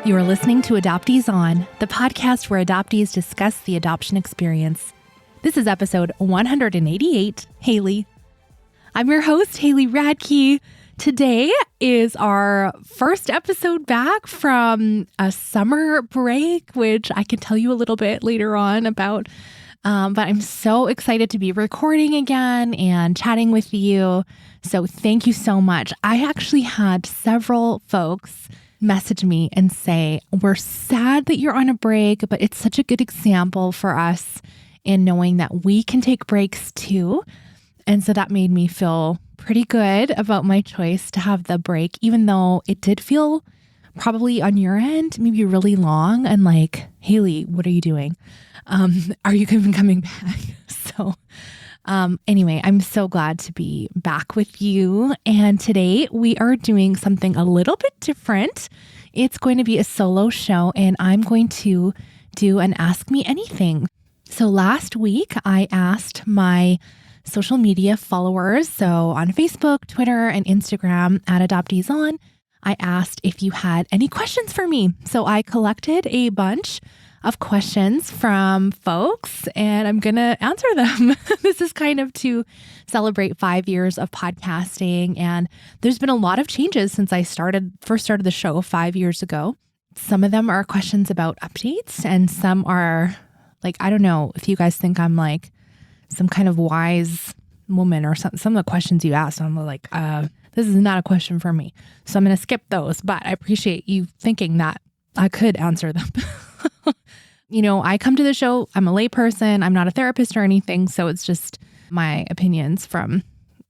You are listening to Adoptees On, the podcast where adoptees discuss the adoption experience. This is episode 188, Haley. I'm your host, Haley Radke. Today is our first episode back from a summer break, which I can tell you a little bit later on about. But I'm so excited to be recording again and chatting with you. So thank you so much. I actually had several folks message me and say, we're sad that you're on a break, but it's such a good example for us in knowing that we can take breaks too. And so that made me feel pretty good about my choice to have the break, even though it did feel probably on your end, maybe really long and like, Haley, what are you doing? Are you even coming back? So anyway, I'm so glad to be back with you. And today we are doing something a little bit different. It's going to be a solo show and I'm going to do an Ask Me Anything. So last week I asked my social media followers, so on Facebook, Twitter, and Instagram at Adoptees On, I asked if you had any questions for me. So I collected a bunch of questions from folks and I'm going to answer them. This is kind of to celebrate 5 years of podcasting. And there's been a lot of changes since I first started the show 5 years ago. Some of them are questions about updates and some are like, I don't know if you guys think I'm like some kind of wise woman or some of the questions you asked. I'm like, this is not a question for me. So I'm going to skip those, but I appreciate you thinking that I could answer them. You know, I come to the show, I'm a layperson, I'm not a therapist or anything. So it's just my opinions from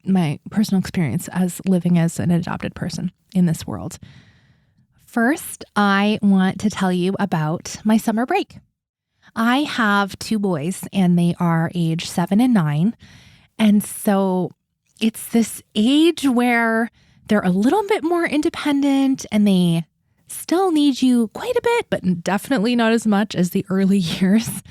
my personal experience as living as an adopted person in this world. First, I want to tell you about my summer break. I have 2 boys and they are age 7 and 9. And so it's this age where they're a little bit more independent and they still need you quite a bit, but definitely not as much as the early years.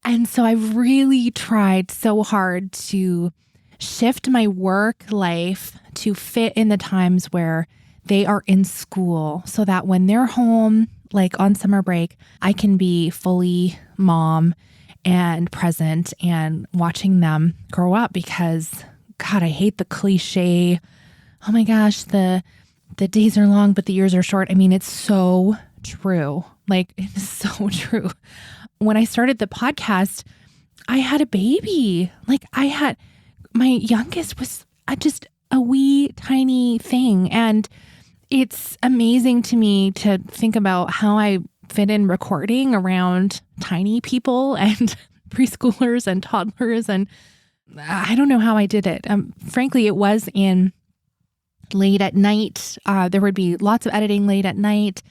And so I've really tried so hard to shift my work life to fit in the times where they are in school so that when they're home, like on summer break, I can be fully mom and present and watching them grow up because, God, I hate the cliche, oh my gosh, the days are long, but the years are short. I mean, it's so true. Like, it's so true. When I started the podcast, I had a baby. Like my youngest was just a wee tiny thing. And it's amazing to me to think about how I fit in recording around tiny people and preschoolers and toddlers. And I don't know how I did it. Frankly, it was in late at night. There would be lots of editing late at night.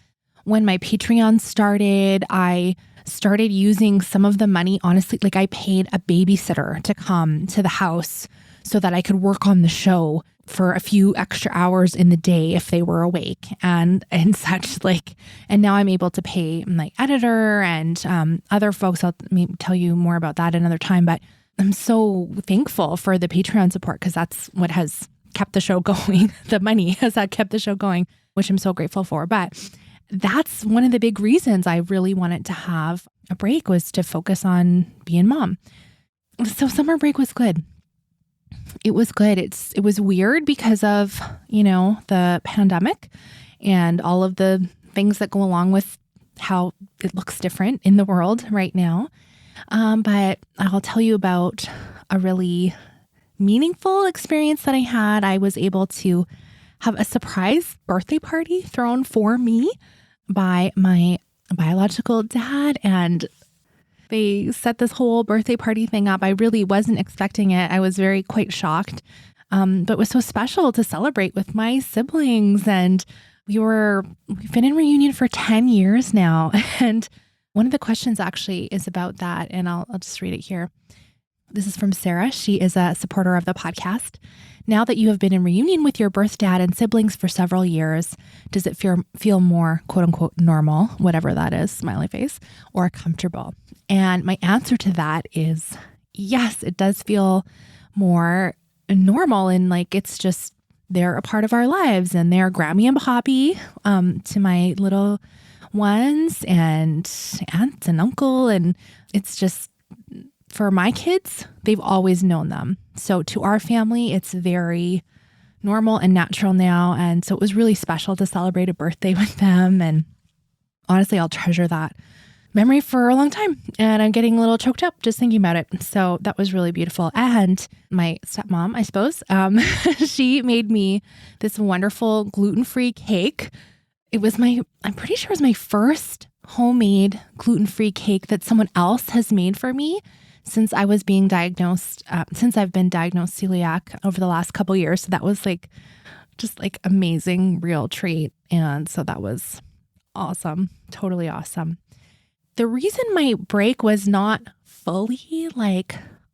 When my Patreon started, I started using some of the money. Honestly, like I paid a babysitter to come to the house so that I could work on the show for a few extra hours in the day if they were awake and such. Like, and now I'm able to pay my editor and other folks. I'll maybe tell you more about that another time. But I'm so thankful for the Patreon support because that's what has kept the show going. The money has kept the show going, which I'm so grateful for. But that's one of the big reasons I really wanted to have a break was to focus on being mom. So summer break was good. It was good. It was weird because of, the pandemic and all of the things that go along with how it looks different in the world right now. But I'll tell you about a really meaningful experience that I had. I was able to have a surprise birthday party thrown for me by my biological dad, and they set this whole birthday party thing up. I really wasn't expecting it. I was quite shocked, but it was so special to celebrate with my siblings. And we've been in reunion for 10 years now. And one of the questions actually is about that, and I'll just read it here. This is from Sarah. She is a supporter of the podcast. Now that you have been in reunion with your birth dad and siblings for several years, does it feel more, quote unquote, normal, whatever that is, smiley face, or comfortable? And my answer to that is yes, it does feel more normal. And like, it's just, they're a part of our lives and they're Grammy and Poppy to my little ones and aunts and uncle. And it's just, for my kids, they've always known them. So to our family, it's very normal and natural now. And so it was really special to celebrate a birthday with them. And honestly, I'll treasure that memory for a long time. And I'm getting a little choked up just thinking about it. So that was really beautiful. And my stepmom, I suppose, she made me this wonderful gluten-free cake. I'm pretty sure it was my first homemade gluten-free cake that someone else has made for me since I was being diagnosed, since I've been diagnosed celiac over the last couple years. So that was just amazing, real treat. And so that was awesome. Totally awesome. The reason my break was not fully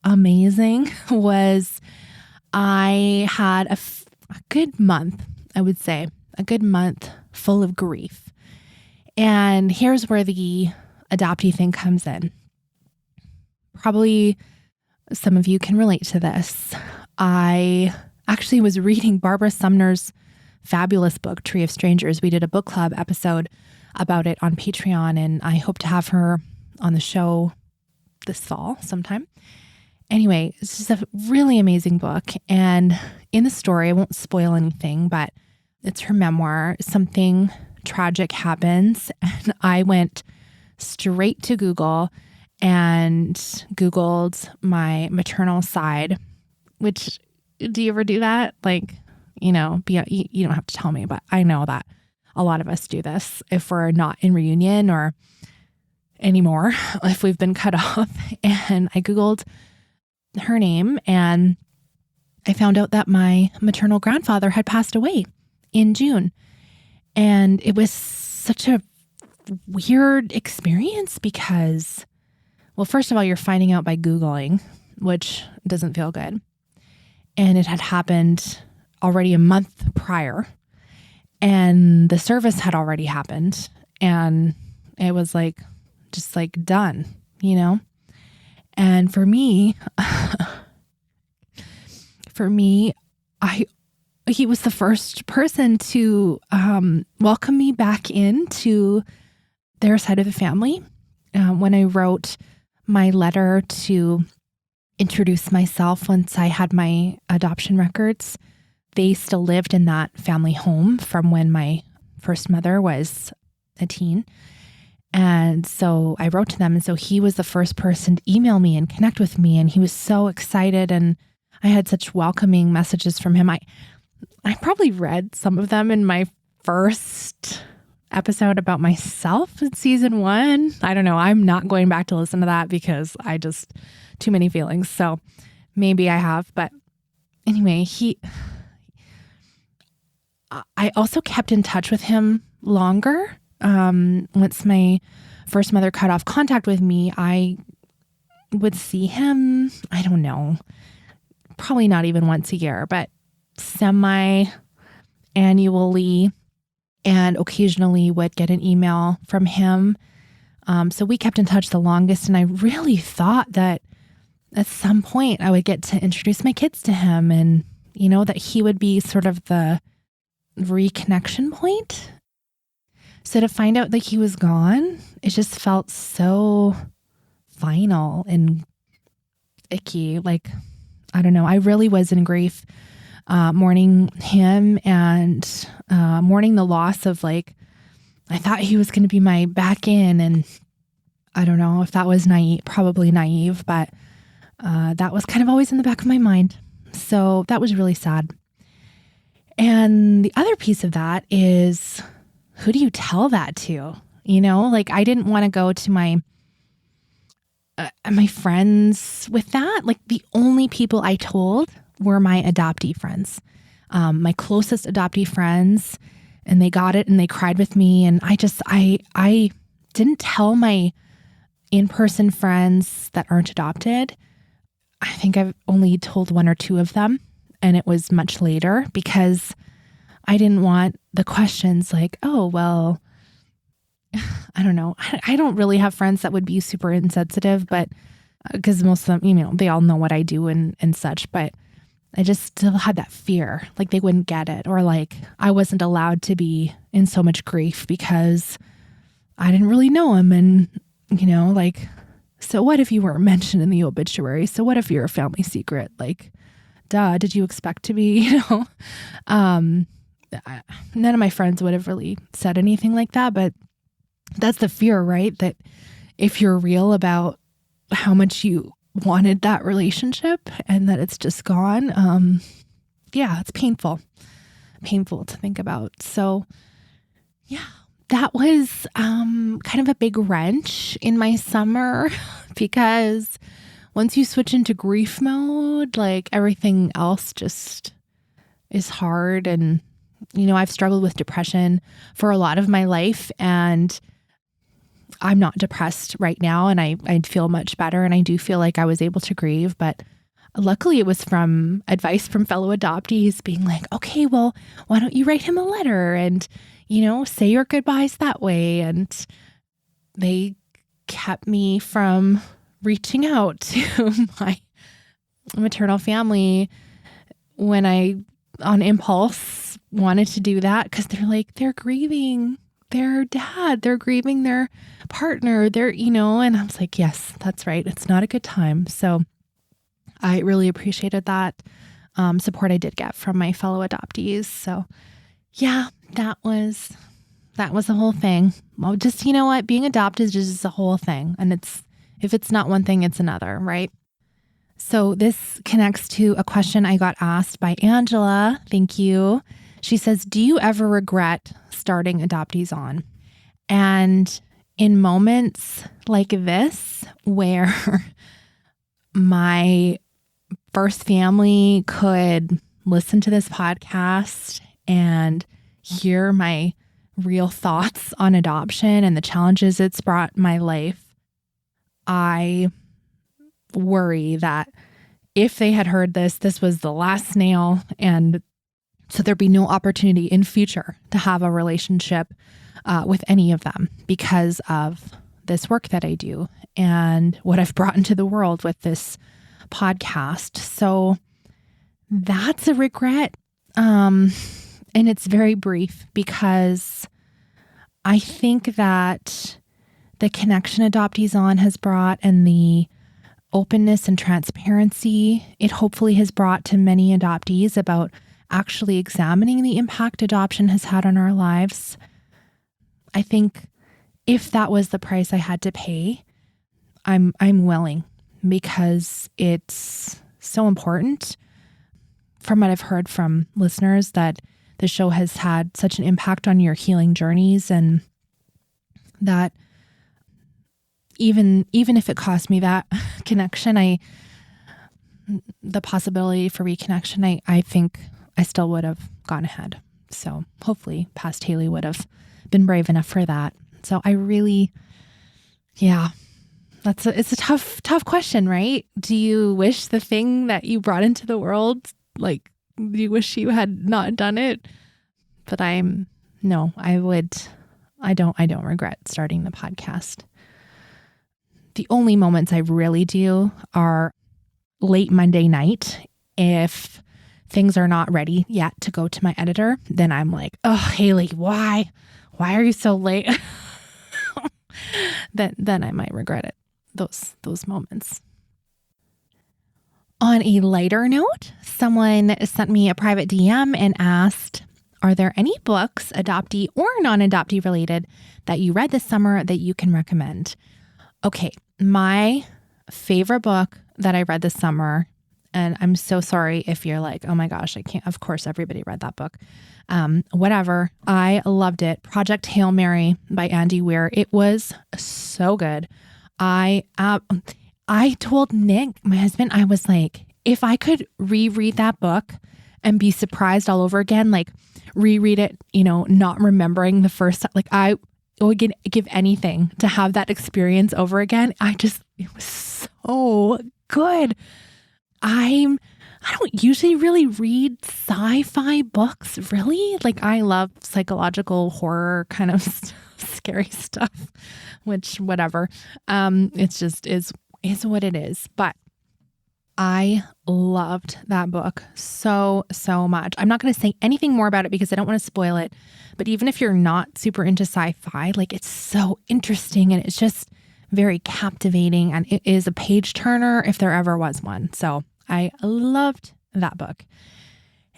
amazing was I had a good month, I would say, a good month full of grief. And here's where the adoptee thing comes in. Probably some of you can relate to this. I actually was reading Barbara Sumner's fabulous book, Tree of Strangers. We did a book club episode about it on Patreon, and I hope to have her on the show this fall sometime. Anyway, it's just a really amazing book. And in the story, I won't spoil anything, but it's her memoir. Something tragic happens, and I went straight to Google and Googled my maternal side, which, do you ever do that? You don't have to tell me, but I know that a lot of us do this if we're not in reunion or anymore, if we've been cut off. And I Googled her name and I found out that my maternal grandfather had passed away in June. And it was such a weird experience because, well, first of all, you're finding out by Googling, which doesn't feel good. And it had happened already a month prior. And the service had already happened. And it was just done, And for me, he was the first person to welcome me back into their side of the family. When I wrote my letter to introduce myself once I had my adoption records, they still lived in that family home from when my first mother was a teen. And so I wrote to them. And so he was the first person to email me and connect with me. And he was so excited. And I had such welcoming messages from him. I probably read some of them in my first episode about myself in season 1. I don't know. I'm not going back to listen to that because too many feelings. So maybe I have. But anyway, I also kept in touch with him longer. Once my first mother cut off contact with me, I would see him, I don't know, probably not even once a year, but semi-annually, and occasionally would get an email from him. So we kept in touch the longest, and I really thought that at some point I would get to introduce my kids to him and, that he would be sort of the reconnection point. So to find out that he was gone, it just felt so final and icky. I don't know. I really was in grief, mourning him and mourning the loss of I thought he was going to be my back in. And I don't know if that was probably naive, but that was kind of always in the back of my mind. So that was really sad. And the other piece of that is, who do you tell that to? I didn't want to go to my friends with that. The only people I told were my adoptee friends, my closest adoptee friends, and they got it and they cried with me. And I didn't tell my in-person friends that aren't adopted. I think I've only told 1 or 2 of them. And it was much later because I didn't want the questions oh, well, I don't know. I don't really have friends that would be super insensitive, but because most of them, they all know what I do and such, but I just still had that fear, they wouldn't get it, or I wasn't allowed to be in so much grief because I didn't really know him. And, like, so what if you weren't mentioned in the obituary? So what if you're a family secret? Like, duh, did you expect to be, none of my friends would have really said anything like that, but that's the fear, right? That if you're real about how much you wanted that relationship and that it's just gone, it's painful to think about. So yeah, that was kind of a big wrench in my summer because once you switch into grief mode, like everything else just is hard. And, I've struggled with depression for a lot of my life, and I'm not depressed right now, and I feel much better, and I do feel like I was able to grieve. But luckily it was from advice from fellow adoptees being like, okay, well, why don't you write him a letter and, say your goodbyes that way. And they kept me from reaching out to my maternal family when I, on impulse, wanted to do that, because they're like, they're grieving their dad, they're grieving their partner, and I was like, yes, that's right. It's not a good time. So I really appreciated that support I did get from my fellow adoptees. So yeah, that was the whole thing. Well, just, being adopted is just a whole thing. And if it's not one thing, it's another, right? So this connects to a question I got asked by Angela. Thank you. She says, do you ever regret starting Adoptees On? And in moments like this, where my first family could listen to this podcast and hear my real thoughts on adoption and the challenges it's brought in my life, I worry that if they had heard this was the last nail, and so there'd be no opportunity in future to have a relationship with any of them because of this work that I do and what I've brought into the world with this podcast. So that's a regret. And it's very brief because I think that the connection Adoptees On has brought and the openness and transparency it hopefully has brought to many adoptees about actually examining the impact adoption has had on our lives. I think if that was the price I had to pay, I'm willing, because it's so important. From what I've heard from listeners, that the show has had such an impact on your healing journeys, and that even if it cost me that connection, the possibility for reconnection, I think I still would have gone ahead. So hopefully past Haley would have been brave enough for that. So I really, it's a tough question, right? Do you wish the thing that you brought into the world, like, do you wish you had not done it? But I don't regret starting the podcast. The only moments I really do are late Monday night. If things are not ready yet to go to my editor, then I'm like, oh, Haley, why are you so late? Then I might regret it. Those moments. On a lighter note, someone sent me a private DM and asked, are there any books, adoptee or non-adoptee related, that you read this summer that you can recommend? Okay, my favorite book that I read this summer, and I'm so sorry if you're like, oh my gosh, I can't, of course, everybody read that book. Whatever. I loved it. Project Hail Mary by Andy Weir. It was so good. I told Nick, my husband, I was like, if I could reread that book and be surprised all over again, like reread it, not remembering the first time, like I would give anything to have that experience over again. It was so good. I don't usually really read sci-fi books, really. Like I love psychological horror kind of scary stuff, which whatever. It's just is what it is. But I loved that book so much. I'm not going to say anything more about it because I don't want to spoil it. But even if you're not super into sci-fi, like it's so interesting and it's just very captivating, and it is a page turner if there ever was one. So I loved that book.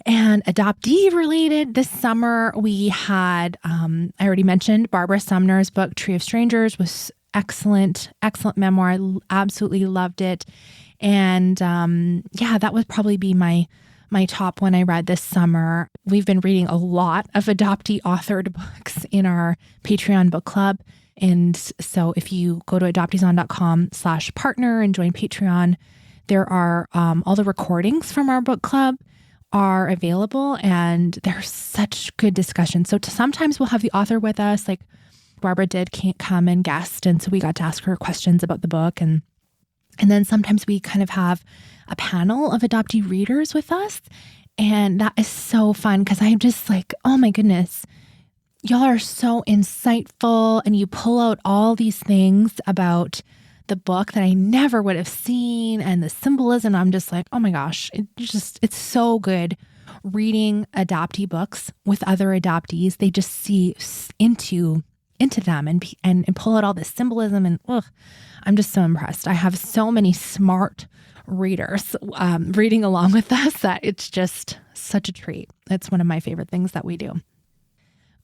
And adoptee related, this summer we had, I already mentioned Barbara Sumner's book, Tree of Strangers, was excellent memoir. I absolutely loved it. And that would probably be my top one I read this summer. We've been reading a lot of adoptee authored books in our Patreon book club. And so if you go to adopteeson.com/partner and join Patreon, there are all the recordings from our book club are available, and there's such good discussion. So sometimes we'll have the author with us, like Barbara can't come and guest. And so we got to ask her questions about the book. And then sometimes we kind of have a panel of adoptee readers with us. And that is so fun because I'm just like, oh my goodness, y'all are so insightful. And you pull out all these things about the book that I never would have seen, and the symbolism. I'm just like, oh my gosh, it's so good reading adoptee books with other adoptees. They just see into them and pull out all this symbolism, and I'm just so impressed. I have so many smart readers reading along with us that it's just such a treat. It's one of my favorite things that we do.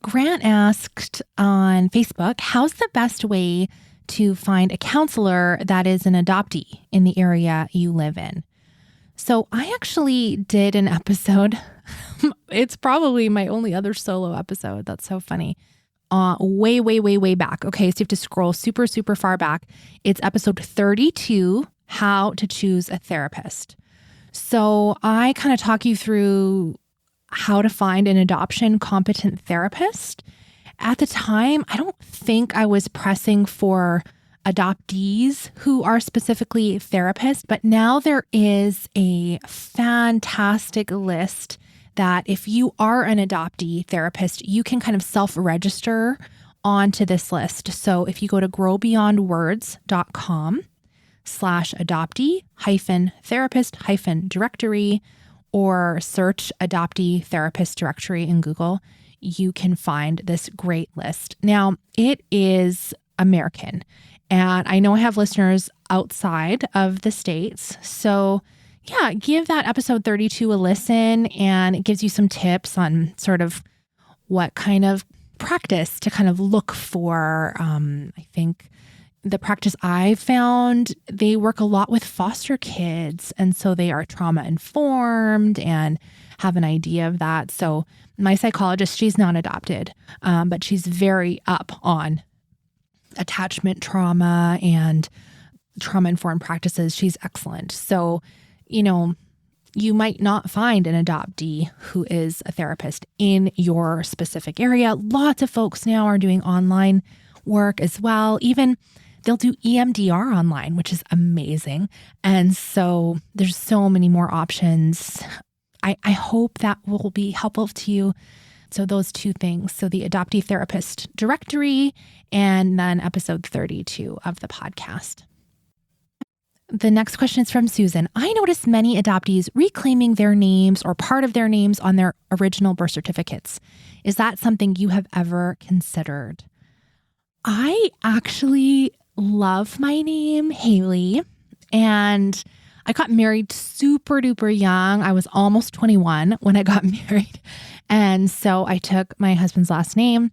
Grant asked on Facebook, how's the best way to find a counselor that is an adoptee in the area you live in? So I actually did an episode. It's probably my only other solo episode. That's so funny. Way back. Okay, so you have to scroll super far back. It's episode 32, How to Choose a Therapist. So I kind of talk you through how to find an adoption competent therapist. At the time, I don't think I was pressing for adoptees who are specifically therapists, but now there is a fantastic list that if you are an adoptee therapist, you can kind of self-register onto this list. So if you go to growbeyondwords.com/adoptee-therapist-directory or search adoptee therapist directory in Google, you can find this great list. Now, it is American, and I know I have listeners outside of the States. So yeah, give that episode 32 a listen, and it gives you some tips on sort of what kind of practice to kind of look for. I think the practice I've found, they work a lot with foster kids. And so they are trauma informed and have an idea of that. So my psychologist, she's not adopted, but she's very up on attachment trauma and trauma informed practices. She's excellent. So, you might not find an adoptee who is a therapist in your specific area. Lots of folks now are doing online work as well. Even they'll do EMDR online, which is amazing. And so there's so many more options. I hope that will be helpful to you. So those two things. So the adoptee therapist directory and then episode 32 of the podcast. The next question is from Susan. I noticed many adoptees reclaiming their names or part of their names on their original birth certificates. Is that something you have ever considered? I actually love my name, Haley, and I got married super duper young. I was almost 21 when I got married. And so I took my husband's last name.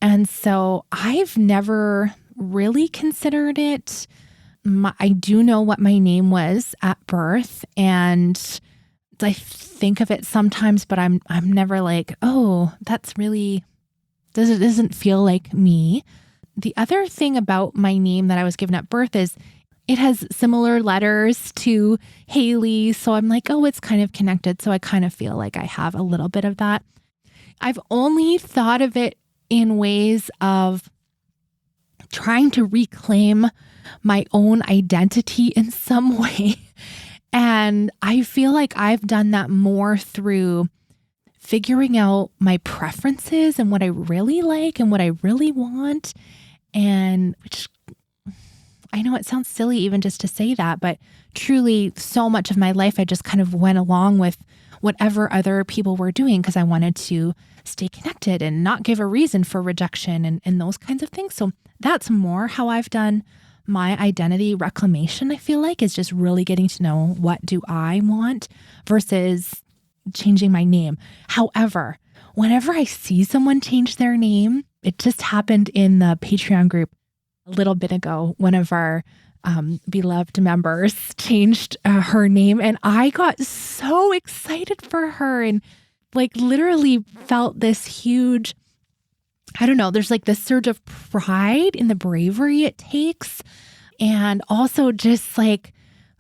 And so I've never really considered it. I do know what my name was at birth, and I think of it sometimes, but I'm never like, oh, that's really, doesn't feel like me. The other thing about my name that I was given at birth is it has similar letters to Haley. So I'm like, oh, it's kind of connected. So I kind of feel like I have a little bit of that. I've only thought of it in ways of trying to reclaim my own identity in some way. And I feel like I've done that more through figuring out my preferences and what I really like and what I really want. And which I know it sounds silly even just to say that, but truly so much of my life, I just kind of went along with whatever other people were doing because I wanted to stay connected and not give a reason for rejection and those kinds of things. So that's more how I've done my identity reclamation, I feel like, is just really getting to know what do I want versus changing my name. However, whenever I see someone change their name, it just happened in the Patreon group a little bit ago. One of our beloved members changed her name, and I got so excited for her and like literally felt this huge, I don't know, there's like this surge of pride in the bravery it takes. And also just like,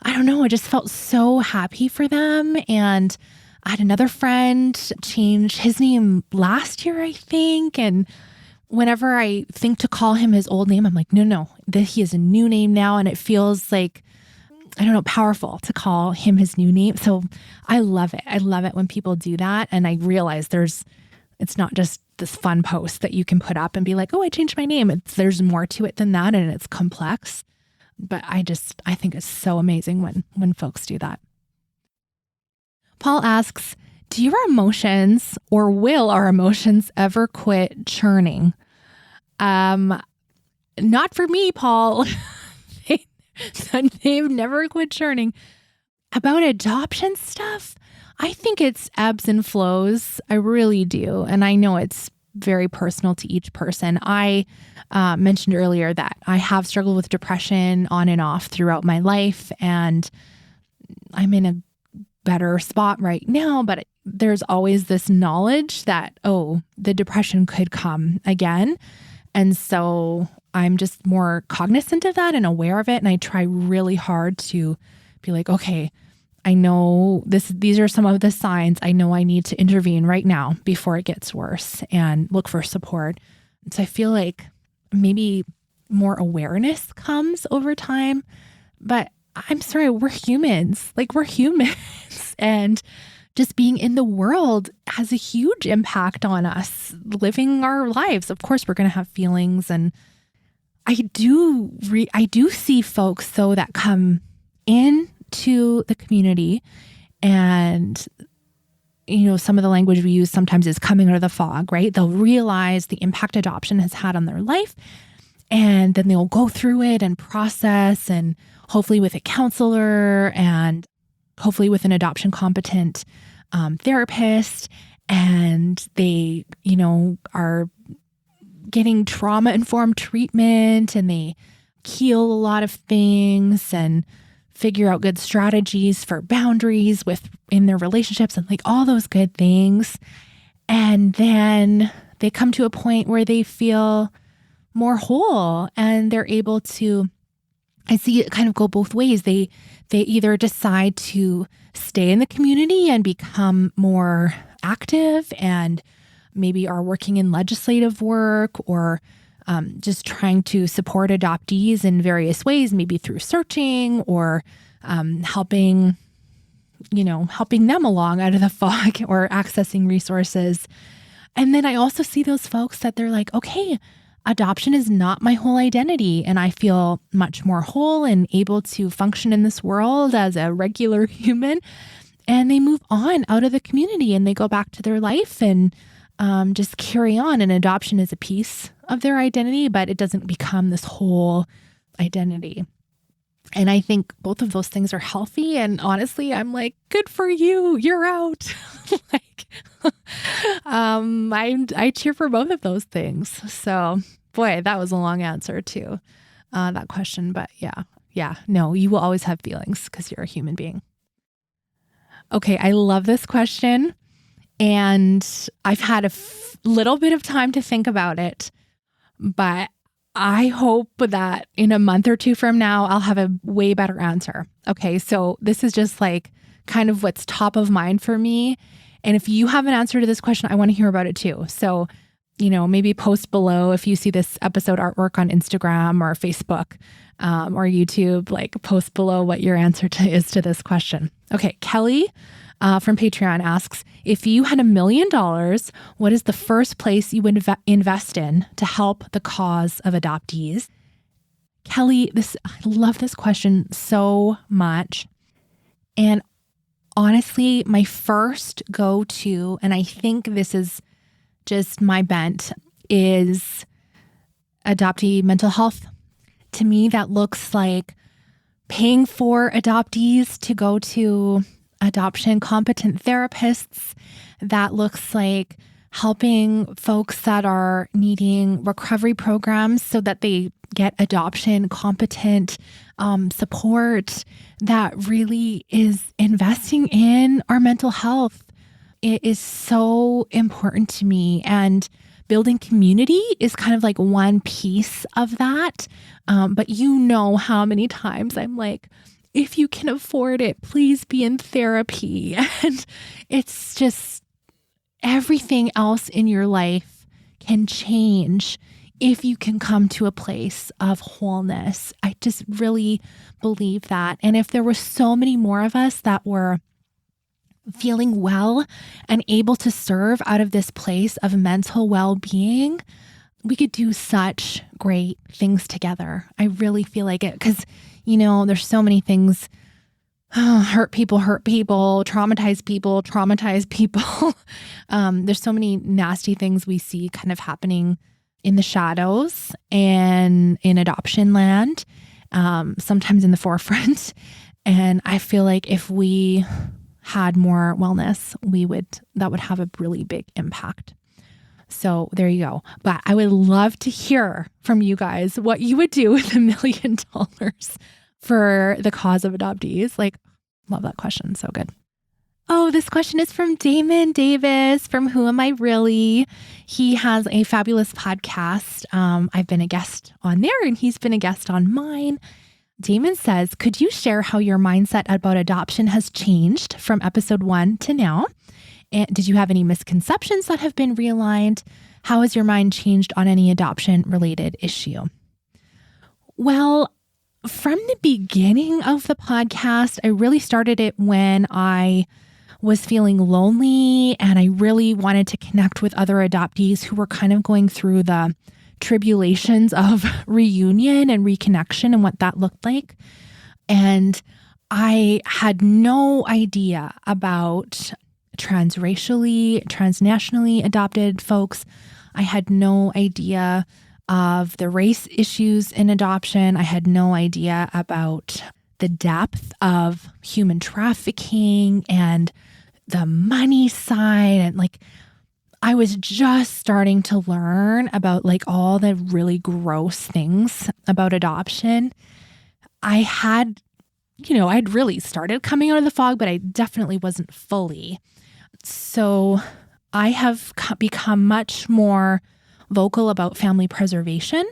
I don't know, I just felt so happy for them. And I had another friend change his name last year, I think. And whenever I think to call him his old name, I'm like, no, he has a new name now. And it feels like, I don't know, powerful to call him his new name. So I love it. I love it when people do that. And I realize it's not just this fun post that you can put up and be like, oh, I changed my name. There's more to it than that. And it's complex. But I think it's so amazing when folks do that. Paul asks, do your emotions or will our emotions ever quit churning? Not for me, Paul. They've never quit churning. About adoption stuff, I think it's ebbs and flows. I really do. And I know it's very personal to each person. I mentioned earlier that I have struggled with depression on and off throughout my life, and I'm in a better spot right now, but there's always this knowledge that, oh, the depression could come again. And so I'm just more cognizant of that and aware of it. And I try really hard to be like, okay, I know these are some of the signs. I know I need to intervene right now before it gets worse and look for support. So I feel like maybe more awareness comes over time, but I'm sorry, we're humans. Like, we're humans. And just being in the world has a huge impact on us living our lives. Of course, we're going to have feelings. And I do see folks, though, that come into the community and, you know, some of the language we use sometimes is coming out of the fog, right? They'll realize the impact adoption has had on their life, and then they'll go through it and process, and hopefully with a counselor and hopefully with an adoption competent therapist, and they, you know, are getting trauma-informed treatment, and they heal a lot of things and figure out good strategies for boundaries in their relationships and like all those good things. And then they come to a point where they feel more whole and they're able to, I see it kind of go both ways. They either decide to stay in the community and become more active and maybe are working in legislative work or just trying to support adoptees in various ways, maybe through searching or helping them along out of the fog or accessing resources. And then I also see those folks that they're like, okay, adoption is not my whole identity, and I feel much more whole and able to function in this world as a regular human. And they move on out of the community and they go back to their life and just carry on. And adoption is a piece of their identity, but it doesn't become this whole identity. And I think both of those things are healthy. And honestly, I'm like, good for you. You're out. I cheer for both of those things. So boy, that was a long answer to that question. But yeah, no, you will always have feelings because you're a human being. Okay, I love this question. And I've had a little bit of time to think about it, but I hope that in a month or two from now, I'll have a way better answer. Okay, so this is just like kind of what's top of mind for me. And if you have an answer to this question, I want to hear about it too. So, you know, maybe post below if you see this episode artwork on Instagram or Facebook or YouTube, like post below what your answer is to this question. Okay, Kelly from Patreon asks, if you had $1 million, what is the first place you would invest in to help the cause of adoptees? Kelly, I love this question so much. And honestly, my first go-to, and I think this is just my bent, is adoptee mental health. To me, that looks like paying for adoptees to go to adoption competent therapists. That looks like helping folks that are needing recovery programs so that they get adoption competent support. That really is investing in our mental health. It is so important to me. And building community is kind of like one piece of that. But you know how many times I'm like, if you can afford it, please be in therapy. And it's just everything else in your life can change if you can come to a place of wholeness. I just really believe that. And if there were so many more of us that were feeling well and able to serve out of this place of mental well-being, we could do such great things together. I really feel like it because, there's so many things. Hurt people, traumatize people. There's so many nasty things we see kind of happening in the shadows and in adoption land, sometimes in the forefront. And I feel like if we had more wellness, that would have a really big impact. So there you go. But I would love to hear from you guys what you would do with $1 million for the cause of adoptees. Love that question. So good. Oh, this question is from Damon Davis from Who Am I Really? He has a fabulous podcast. I've been a guest on there and he's been a guest on mine. Damon says, could you share how your mindset about adoption has changed from episode 1 to now? And did you have any misconceptions that have been realigned? How has your mind changed on any adoption related issue? Well, from the beginning of the podcast, I really started it when I was feeling lonely and I really wanted to connect with other adoptees who were kind of going through the tribulations of reunion and reconnection and what that looked like. And I had no idea about transracially, transnationally adopted folks. I had no idea of the race issues in adoption. I had no idea about the depth of human trafficking and the money side. And I was just starting to learn about all the really gross things about adoption. I'd really started coming out of the fog, but I definitely wasn't fully. So I have become much more vocal about family preservation.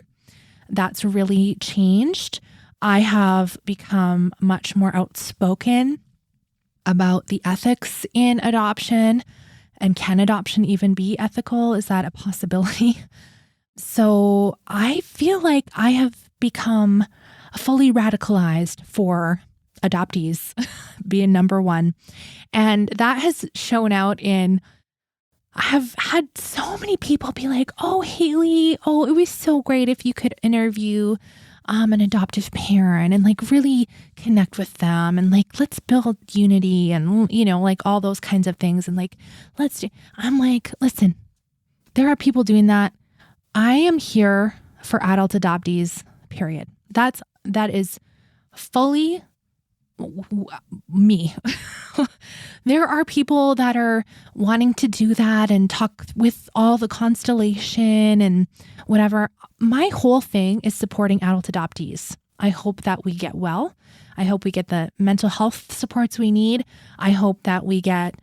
That's really changed. I have become much more outspoken about the ethics in adoption. And can adoption even be ethical? Is that a possibility? So I feel like I have become fully radicalized for adoptees being number one. And that has shown out in, I have had so many people be like, oh, Haley, it was so great if you could interview an adoptive parent and really connect with them and let's build unity and, all those kinds of things. And I'm like, listen, there are people doing that. I am here for adult adoptees, period. That is fully me. There are people that are wanting to do that and talk with all the constellation and whatever. My whole thing is supporting adult adoptees. I hope that we get well. I hope we get the mental health supports we need. I hope that we get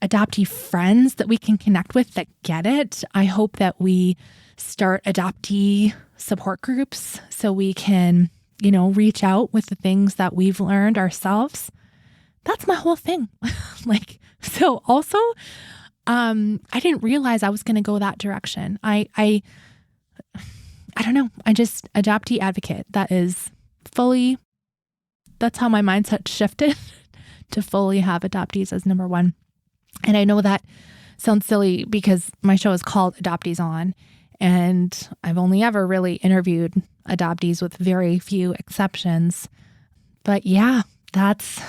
adoptee friends that we can connect with that get it. I hope that we start adoptee support groups so we can, reach out with the things that we've learned ourselves. That's my whole thing. So also, I didn't realize I was going to go that direction. I don't know. I just adoptee advocate. That's how my mindset shifted to fully have adoptees as number one. And I know that sounds silly because my show is called Adoptees On. And I've only ever really interviewed adoptees with very few exceptions. But yeah, that's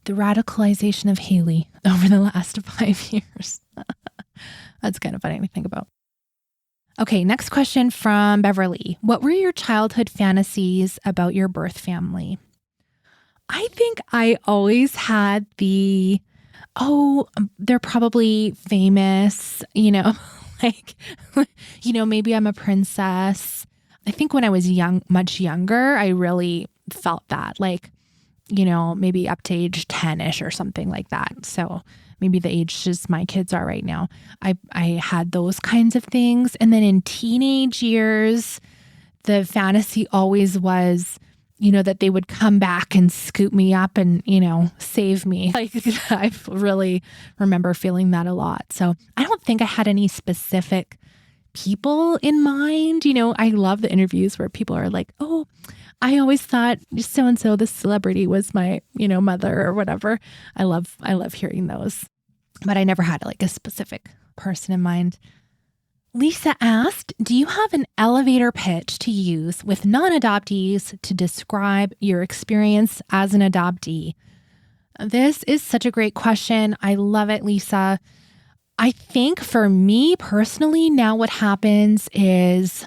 the radicalization of Haley over the last 5 years. That's kind of funny to think about. Okay, next question from Beverly. What were your childhood fantasies about your birth family? I think I always had they're probably famous, like, maybe I'm a princess. I think when I was much younger, I really felt that, like, maybe up to age 10-ish or something like that. So maybe the ages my kids are right now. I had those kinds of things. And then in teenage years, the fantasy always was, that they would come back and scoop me up and, save me. Like, I really remember feeling that a lot. So I don't think I had any specific people in mind. I love the interviews where people are like, oh, I always thought so-and-so, this celebrity was my, mother or whatever. I love hearing those, but I never had like a specific person in mind. Lisa asked, do you have an elevator pitch to use with non-adoptees to describe your experience as an adoptee? This is such a great question. I love it, Lisa. I think for me personally, now what happens is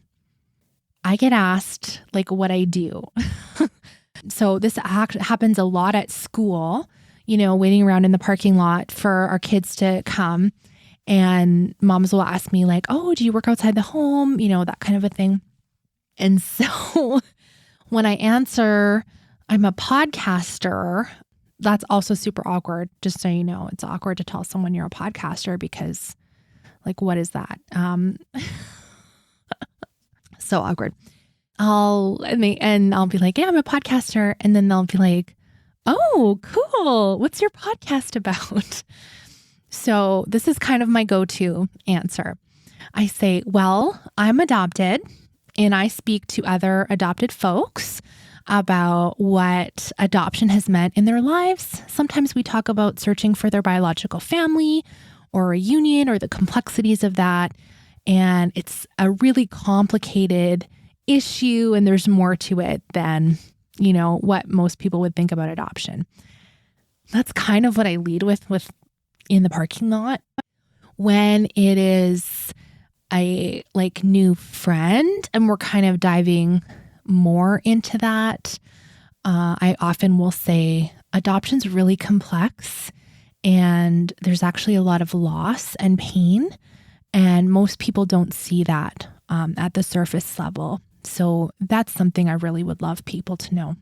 I get asked like what I do. So this happens a lot at school, waiting around in the parking lot for our kids to come. And moms will ask me like, oh, do you work outside the home? That kind of a thing. And so when I answer, I'm a podcaster, that's also super awkward. Just so you know, it's awkward to tell someone you're a podcaster because like, what is that? So awkward. I'll be like, yeah, I'm a podcaster. And then they'll be like, oh, cool. What's your podcast about? So this is kind of my go-to answer. I say, well, I'm adopted and I speak to other adopted folks about what adoption has meant in their lives. Sometimes we talk about searching for their biological family or a union or the complexities of that. And it's a really complicated issue and there's more to it than, what most people would think about adoption. That's kind of what I lead with in the parking lot. When it is a like new friend and we're kind of diving more into that, I often will say adoption's really complex and there's actually a lot of loss and pain. And most people don't see that at the surface level. So that's something I really would love people to know.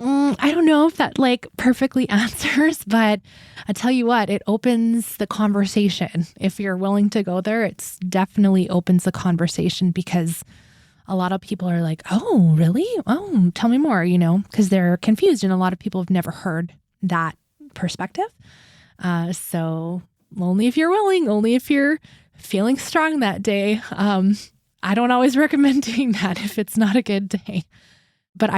I don't know if that like perfectly answers, but I tell you what, it opens the conversation. If you're willing to go there, it's definitely opens the conversation because a lot of people are like, oh, really? Oh, tell me more, because they're confused. And a lot of people have never heard that perspective. So only if you're willing, only if you're feeling strong that day. I don't always recommend doing that if it's not a good day, but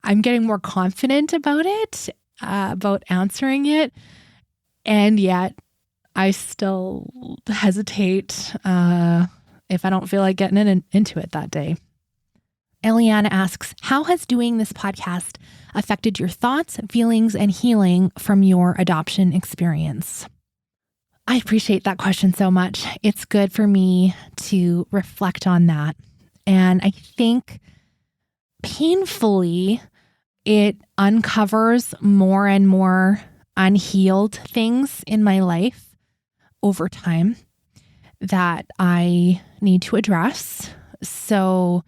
I'm getting more confident about it, about answering it. And yet I still hesitate if I don't feel like getting into it that day. Eliana asks, how has doing this podcast affected your thoughts, feelings, and healing from your adoption experience? I appreciate that question so much. It's good for me to reflect on that. And I think painfully, it uncovers more and more unhealed things in my life over time that I need to address. So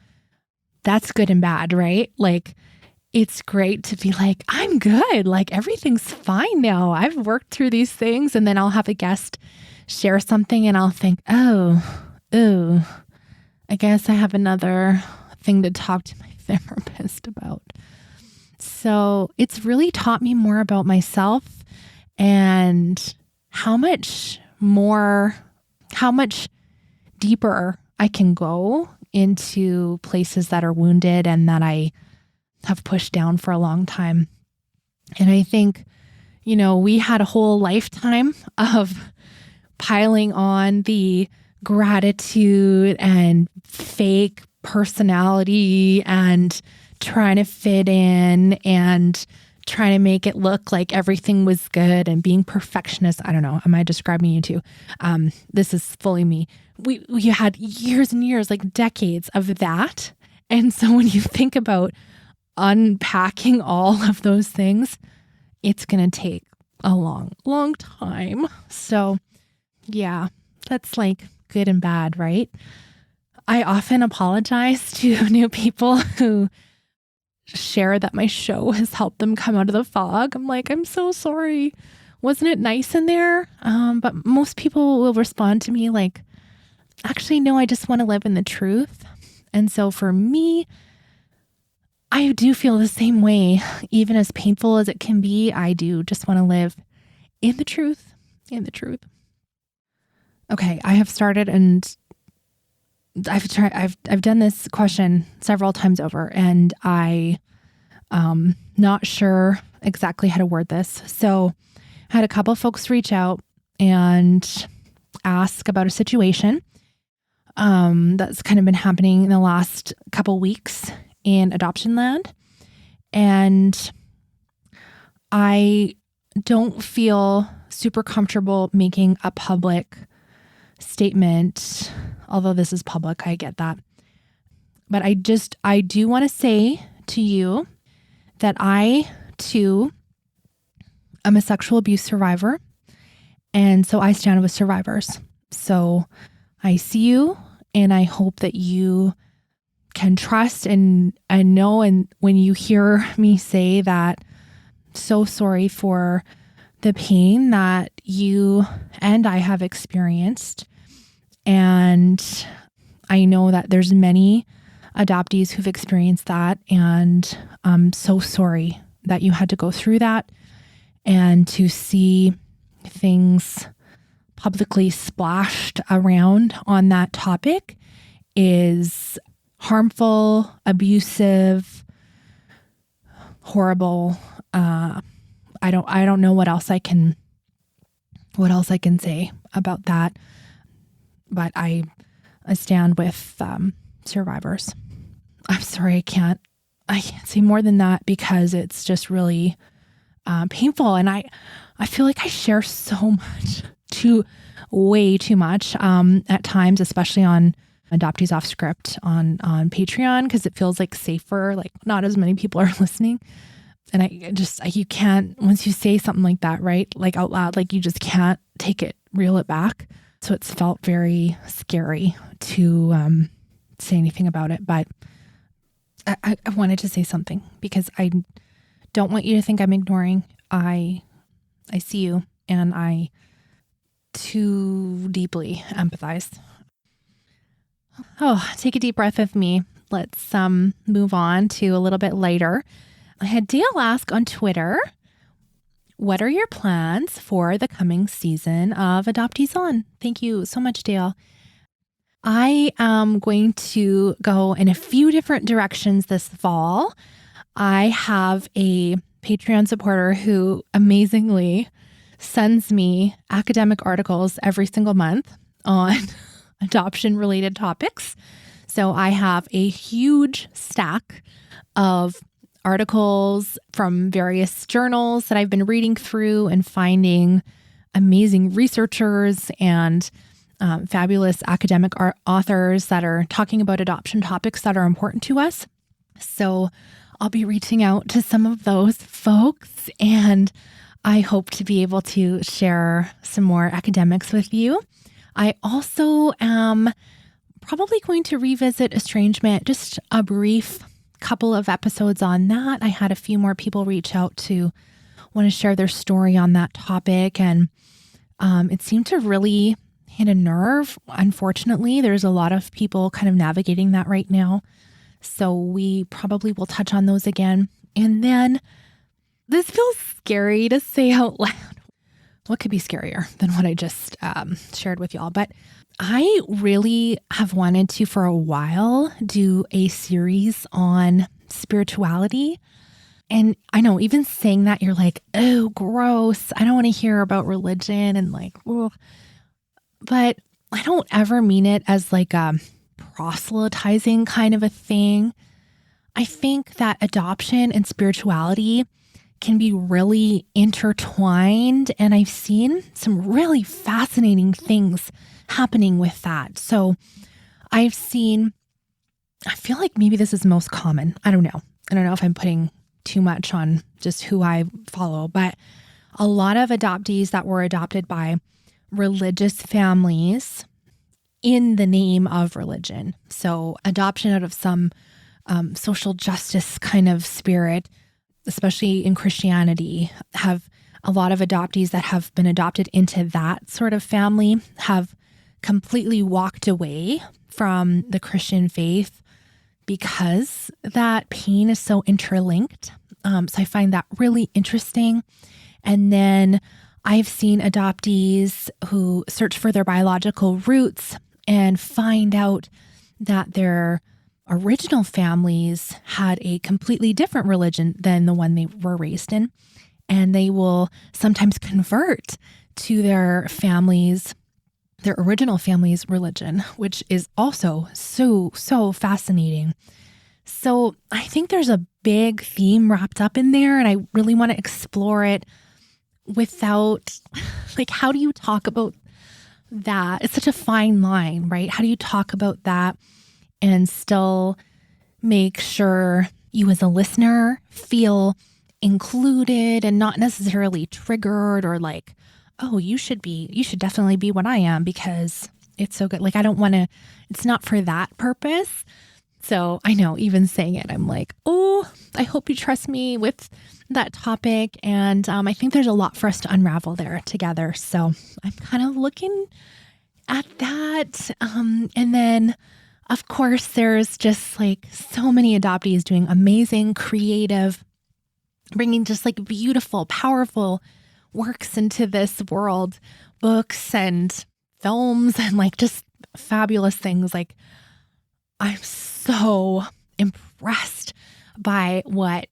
that's good and bad, right? Like, it's great to be like, I'm good. Like, everything's fine now. I've worked through these things. And then I'll have a guest share something and I'll think, I guess I have another thing to talk to my therapist about. So it's really taught me more about myself and how much deeper I can go into places that are wounded and that I have pushed down for a long time. And I think, we had a whole lifetime of piling on the gratitude and fake personality and trying to fit in and trying to make it look like everything was good and being perfectionist. I don't know. Am I describing you too? This is fully me. We had years and years, like decades of that. And so when you think about unpacking all of those things, it's going to take a long, long time. So yeah, that's like good and bad, right? I often apologize to new people who share that my show has helped them come out of the fog. I'm like, I'm so sorry. Wasn't it nice in there? But most people will respond to me like, actually, no, I just want to live in the truth. And so for me, I do feel the same way. Even as painful as it can be, I do just want to live in the truth, Okay, I have started and I've done this question several times over, and I not sure exactly how to word this. So I had a couple of folks reach out and ask about a situation that's kind of been happening in the last couple weeks in adoption land. And I don't feel super comfortable making a public statement, although this is public, I get that. But I do want to say to you that I too am a sexual abuse survivor. And so I stand with survivors. So I see you, and I hope that you can trust and know. And when you hear me say that, so sorry for the pain that you and I have experienced. And I know that there's many adoptees who've experienced that. And I'm so sorry that you had to go through that, and to see things publicly splashed around on that topic is harmful, abusive, horrible. I don't know what else I can say about that, but I stand with survivors. I'm sorry, I can't say more than that because it's just really painful, and I feel like I share so much, way too much at times, especially on Adoptees Off Script on Patreon, because it feels like safer, like not as many people are listening. And you can't, once you say something like that, right? Like out loud, like you just can't reel it back. So it's felt very scary to say anything about it. But I wanted to say something because I don't want you to think I'm ignoring. I see you, and I too deeply empathize. Oh, take a deep breath with me. Let's move on to a little bit lighter. I had Dale ask on Twitter, what are your plans for the coming season of Adoptees On? Thank you so much, Dale. I am going to go in a few different directions this fall. I have a Patreon supporter who amazingly sends me academic articles every single month on adoption-related topics. So I have a huge stack of articles from various journals that I've been reading through and finding amazing researchers and fabulous academic authors that are talking about adoption topics that are important to us. So I'll be reaching out to some of those folks, and I hope to be able to share some more academics with you. I also am probably going to revisit estrangement, just a brief couple of episodes on that. I had a few more people reach out to want to share their story on that topic, and it seemed to really hit a nerve. Unfortunately, there's a lot of people kind of navigating that right now. So we probably will touch on those again. And then this feels scary to say out loud. What could be scarier than what I just shared with y'all? But I really have wanted to, for a while, do a series on spirituality. And I know even saying that, you're like, oh, gross. I don't want to hear about religion and like, ugh. But I don't ever mean it as like a proselytizing kind of a thing. I think that adoption and spirituality can be really intertwined, and I've seen some really fascinating things happening with that. So I feel like maybe this is most common. I don't know. I don't know if I'm putting too much on just who I follow, but a lot of adoptees that were adopted by religious families in the name of religion. So adoption out of some social justice kind of spirit, especially in Christianity, have a lot of adoptees that have been adopted into that sort of family have completely walked away from the Christian faith because that pain is so interlinked. So I find that really interesting. And then I've seen adoptees who search for their biological roots and find out that their original families had a completely different religion than the one they were raised in. And they will sometimes convert to their original family's religion, which is also so fascinating. So I think there's a big theme wrapped up in there, and I really want to explore it without, like, how do you talk about that? It's such a fine line, right? How do you talk about that and still make sure you as a listener feel included and not necessarily triggered or like, oh, you should definitely be what I am because it's so good. Like, it's not for that purpose. So I know even saying it, I'm like, oh, I hope you trust me with that topic. And I think there's a lot for us to unravel there together. So I'm kind of looking at that. And then, of course, there's just like so many adoptees doing amazing, creative, bringing just like beautiful, powerful works into this world, books and films and like just fabulous things. Like, I'm so impressed by what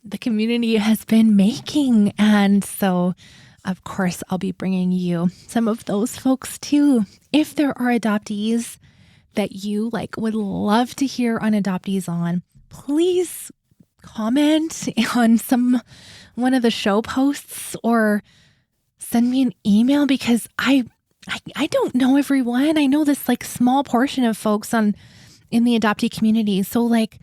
the community has been making. And so, of course, I'll be bringing you some of those folks too. If there are adoptees that you like would love to hear on Adoptees On, please comment on one of the show posts or send me an email because I don't know everyone. I know this like small portion of folks in the adoptee community. So like,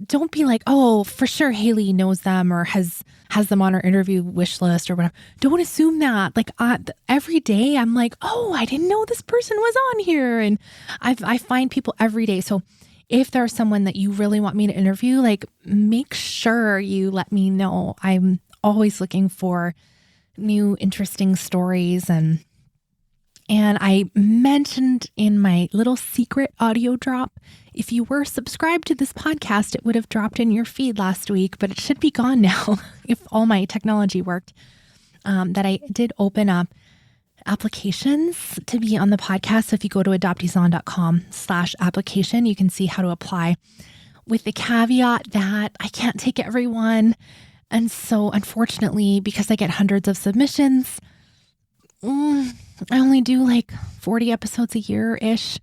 don't be like, oh, for sure Haley knows them or has them on her interview wish list or whatever. Don't assume that. Like every day I'm like, oh, I didn't know this person was on here. And I find people every day. So if there's someone that you really want me to interview, like make sure you let me know. I'm always looking for new interesting stories. And I mentioned in my little secret audio drop, if you were subscribed to this podcast, it would have dropped in your feed last week, but it should be gone now if all my technology worked, that I did open up applications to be on the podcast. So if you go to adopteeson.com/application, you can see how to apply with the caveat that I can't take everyone. And so unfortunately, because I get hundreds of submissions, I only do like 40 episodes a year-ish.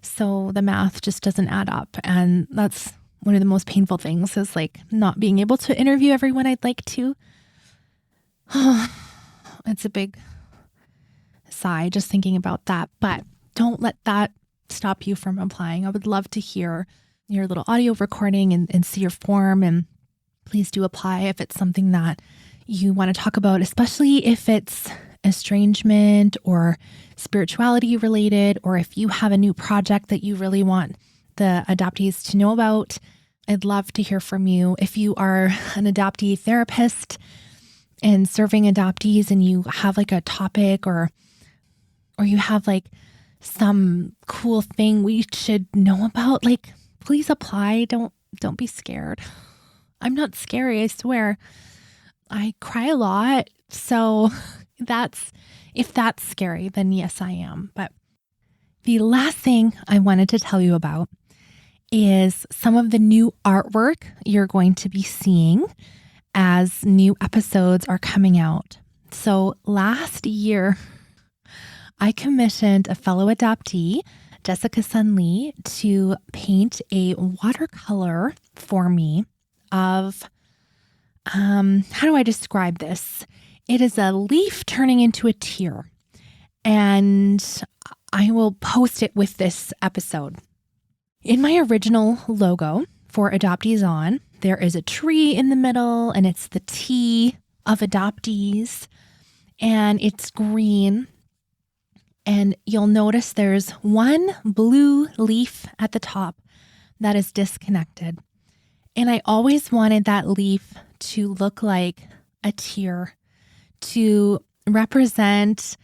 So the math just doesn't add up. And that's one of the most painful things is like not being able to interview everyone I'd like to. It's a big sigh just thinking about that. But don't let that stop you from applying. I would love to hear your little audio recording and see your form. And please do apply if it's something that you want to talk about, especially if it's estrangement or spirituality related, or if you have a new project that you really want the adoptees to know about. I'd love to hear from you. If you are an adoptee therapist and serving adoptees and you have like a topic or you have like some cool thing we should know about, like please apply. Don't be scared. I'm not scary, I swear. I cry a lot. So if that's scary, then yes, I am. But the last thing I wanted to tell you about is some of the new artwork you're going to be seeing as new episodes are coming out. So last year, I commissioned a fellow adoptee, Jessica Sun Lee, to paint a watercolor for me of, how do I describe this? It is a leaf turning into a tear, and I will post it with this episode. In my original logo for Adoptees On, there is a tree in the middle, and it's the T of adoptees, and it's green. And you'll notice there's one blue leaf at the top that is disconnected. And I always wanted that leaf to look like a tear, to represent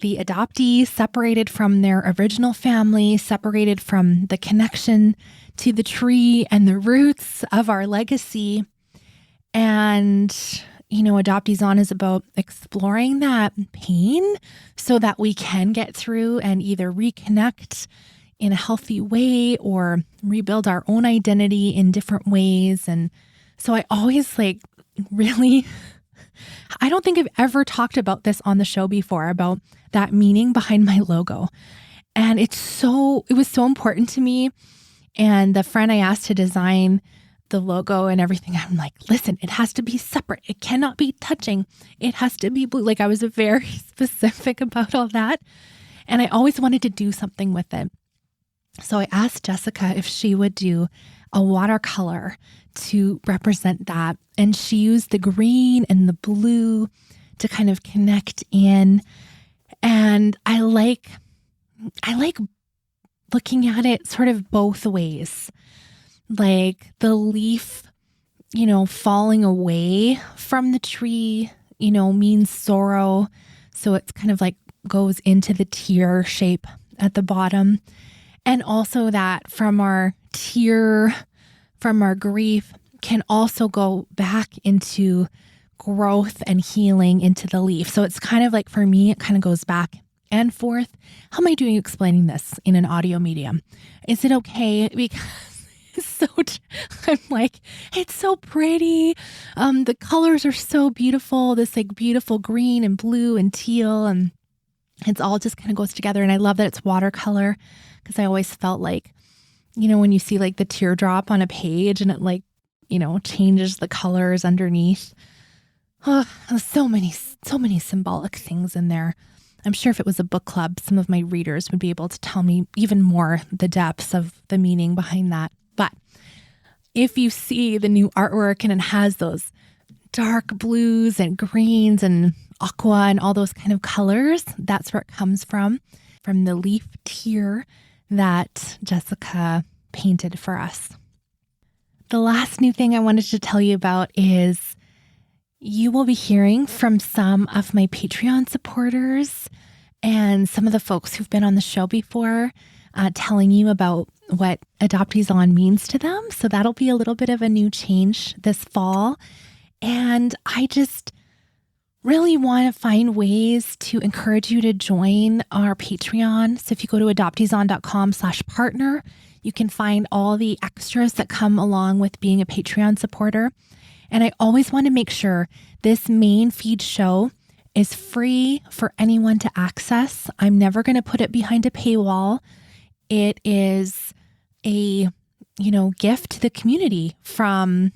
the adoptee separated from their original family, separated from the connection to the tree and the roots of our legacy. And, Adoptees On is about exploring that pain so that we can get through and either reconnect in a healthy way or rebuild our own identity in different ways. And so I always I don't think I've ever talked about this on the show before, about that meaning behind my logo. And it was so important to me. And the friend I asked to design the logo and everything, I'm like, listen, it has to be separate. It cannot be touching. It has to be blue. Like, I was very specific about all that. And I always wanted to do something with it. So I asked Jessica if she would do a watercolor to represent that. And she used the green and the blue to kind of connect in. And I like looking at it sort of both ways. Like the leaf, falling away from the tree, means sorrow. So it's kind of like goes into the tear shape at the bottom. And also that from our tear, from our grief, can also go back into growth and healing into the leaf. So it's kind of like, for me, it kind of goes back and forth. How am I doing explaining this in an audio medium? Is it okay? Because I'm like, it's so pretty. The colors are so beautiful. This beautiful green and blue and teal, and it's all just kind of goes together. And I love that it's watercolor, because I always felt like, when you see the teardrop on a page and it changes the colors underneath. Oh, so many symbolic things in there. I'm sure if it was a book club, some of my readers would be able to tell me even more the depths of the meaning behind that. But if you see the new artwork and it has those dark blues and greens and aqua and all those kind of colors, that's where it comes from the leaf tear that Jessica painted for us. The last new thing I wanted to tell you about is you will be hearing from some of my Patreon supporters and some of the folks who've been on the show before, telling you about what Adoptees On means to them. So that'll be a little bit of a new change this fall. And I just really want to find ways to encourage you to join our Patreon. So if you go to adopteeson.com/partner, you can find all the extras that come along with being a Patreon supporter. And I always want to make sure this main feed show is free for anyone to access. I'm never going to put it behind a paywall. It is a, gift to the community from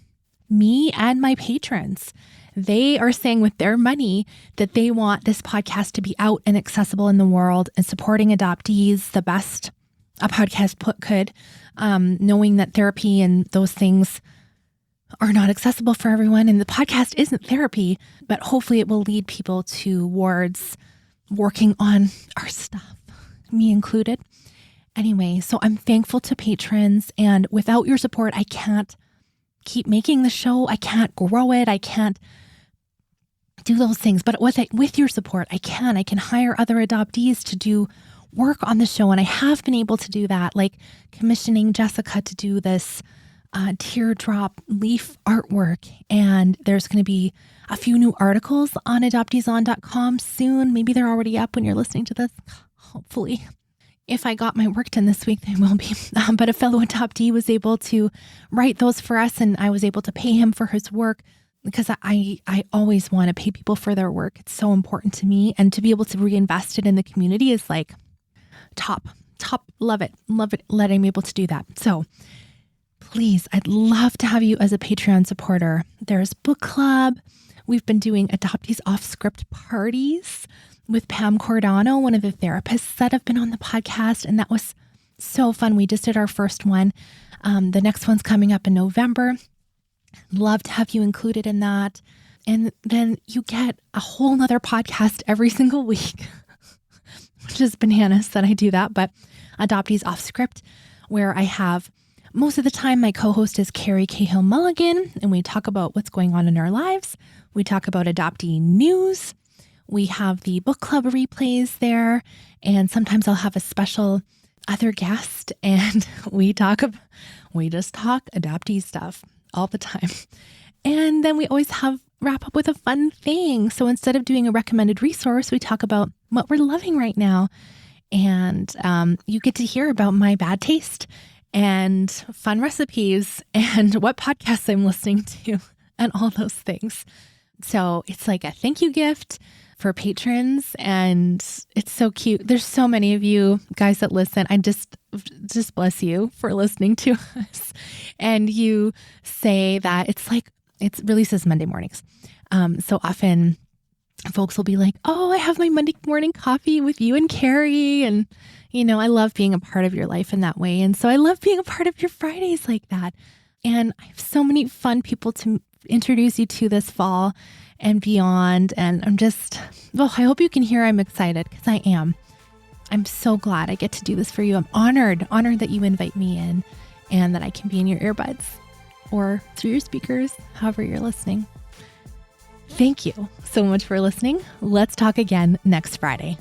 me and my patrons. They are saying with their money that they want this podcast to be out and accessible in the world and supporting adoptees the best a podcast could, knowing that therapy and those things are not accessible for everyone. And the podcast isn't therapy, but hopefully it will lead people towards working on our stuff, me included. Anyway, so I'm thankful to patrons, and without your support, I can't keep making the show. I can't grow it. I can't do those things. But with your support, I can hire other adoptees to do work on the show. And I have been able to do that, like commissioning Jessica to do this teardrop leaf artwork. And there's going to be a few new articles on adopteeson.com soon. Maybe they're already up when you're listening to this. Hopefully. If I got my work done this week, they will be. But a fellow adoptee was able to write those for us, and I was able to pay him for his work. because I always want to pay people for their work. It's so important to me. And to be able to reinvest it in the community is like top, love it, that I'm able to do that. So please, I'd love to have you as a Patreon supporter. There's book club. We've been doing Adoptees Off Script parties with Pam Cordano, one of the therapists that have been on the podcast. And that was so fun. We just did our first one. The next one's coming up in November. Love to have you included in that. And then you get a whole nother podcast every single week, which is bananas that I do that. But Adoptees Off Script, where I have most of the time my co-host is Carrie Cahill Mulligan, and we talk about what's going on in our lives. We talk about adoptee news. We have the book club replays there, and sometimes I'll have a special other guest, and we just talk adoptee stuff all the time. And then we always wrap up with a fun thing. So instead of doing a recommended resource, we talk about what we're loving right now. And you get to hear about my bad taste and fun recipes and what podcasts I'm listening to and all those things. So it's like a thank you gift for patrons, and it's so cute. There's so many of you guys that listen. I just bless you for listening to us. And you say that it releases Monday mornings. So often folks will be like, oh, I have my Monday morning coffee with you and Carrie. And, I love being a part of your life in that way. And so I love being a part of your Fridays like that. And I have so many fun people to introduce you to this fall and beyond. And I hope you can hear I'm excited, because I am. I'm so glad I get to do this for you. I'm honored that you invite me in and that I can be in your earbuds or through your speakers, however you're listening. Thank you so much for listening. Let's talk again next Friday.